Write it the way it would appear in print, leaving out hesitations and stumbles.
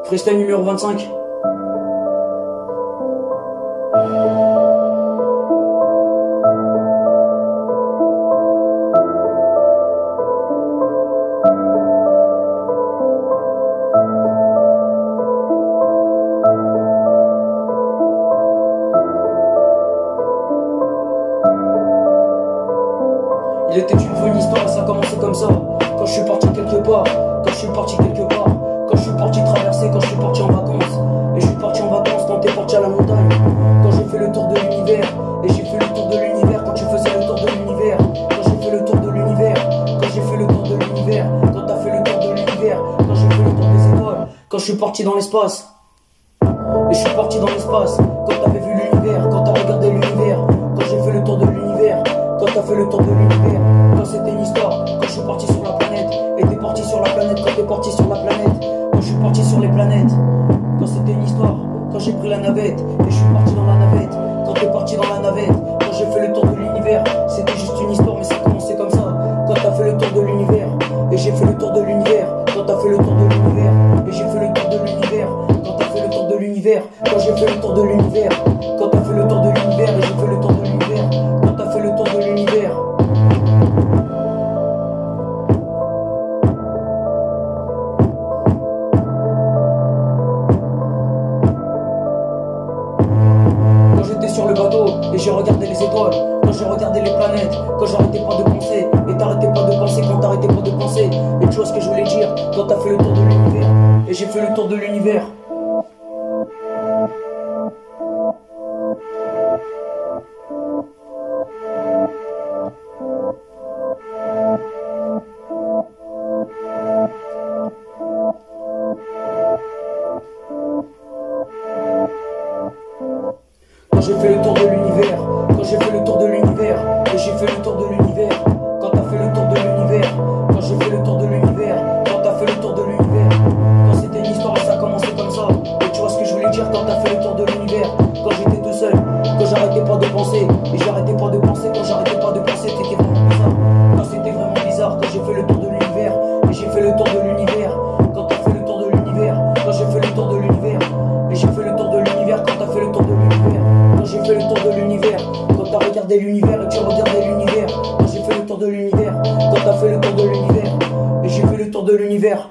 Freestyle numéro 25. Il était une fois une histoire et ça a commencé comme ça. Quand je suis parti quelque part, quand je suis parti quelque part, quand je suis parti traverser, quand je suis parti en vacances. Et je suis parti en vacances quand t'es parti à la montagne. Quand j'ai fait le tour de l'univers, et j'ai fait le tour de l'univers. Quand tu faisais le tour de l'univers, quand j'ai fait le tour de l'univers, quand j'ai fait le tour de l'univers, quand t'as fait le tour de l'univers, quand j'ai fait le tour des étoiles, quand je suis parti dans l'espace. Et je suis parti dans l'espace, quand t'avais vu l'univers, quand t'as regardé l'univers, quand j'ai fait le tour de l'univers, quand t'as fait le tour de l'univers, quand c'était une histoire, quand je suis parti sur la planète, et t'es parti sur la planète, quand t'es parti sur la planète, quand je suis parti sur les planètes, quand c'était une histoire, quand j'ai pris la navette, et je suis parti dans la navette, quand t'es parti dans la navette, quand j'ai fait le tour de l'univers, c'était juste une histoire, mais ça a commencé comme ça, quand t'as fait le tour de l'univers, et j'ai fait le tour de l'univers, quand t'as fait le tour de l'univers, et j'ai fait le tour de l'univers, quand t'as fait le tour de l'univers, quand j'ai fait le tour de l'univers, quand t'as fait le tour de l'univers, et j'ai fait le tour de l'univers, quand t'as fait le tour de l'univers. Quand j'étais sur le bateau et j'ai regardé les étoiles, quand j'ai regardé les planètes, quand j'arrêtais pas de penser, et t'arrêtais pas de penser quand t'arrêtais pas de penser, et tu vois ce que je voulais dire, quand t'as fait le tour de l'univers, et j'ai fait le tour de l'univers. Quand j'ai fait le tour de l'univers, quand j'ai fait le tour de l'univers, et j'ai fait le tour de l'univers, quand t'as fait le tour de l'univers, quand j'ai fait le tour de l'univers, quand t'as fait le tour de l'univers, quand c'était une histoire et ça a commencé comme ça, et tu vois ce que je voulais dire quand t'as fait le tour de l'univers, quand j'étais tout seul, quand j'arrêtais pas de penser, et j'arrêtais pas de penser, quand j'arrêtais pas de penser, t'étais vraiment bizarre, quand c'était vraiment bizarre, quand j'ai fait le tour de l'univers, et j'ai fait le tour de l'univers, quand t'as fait le tour de l'univers, quand j'ai fait le tour de l'univers, et j'ai fait le tour de l'univers, quand t'as fait le tour de l'univers. Quand j'ai fait le tour de l'univers, quand t'as regardé l'univers et tu regardais l'univers, quand j'ai fait le tour de l'univers, quand t'as fait le tour de l'univers, et j'ai fait le tour de l'univers.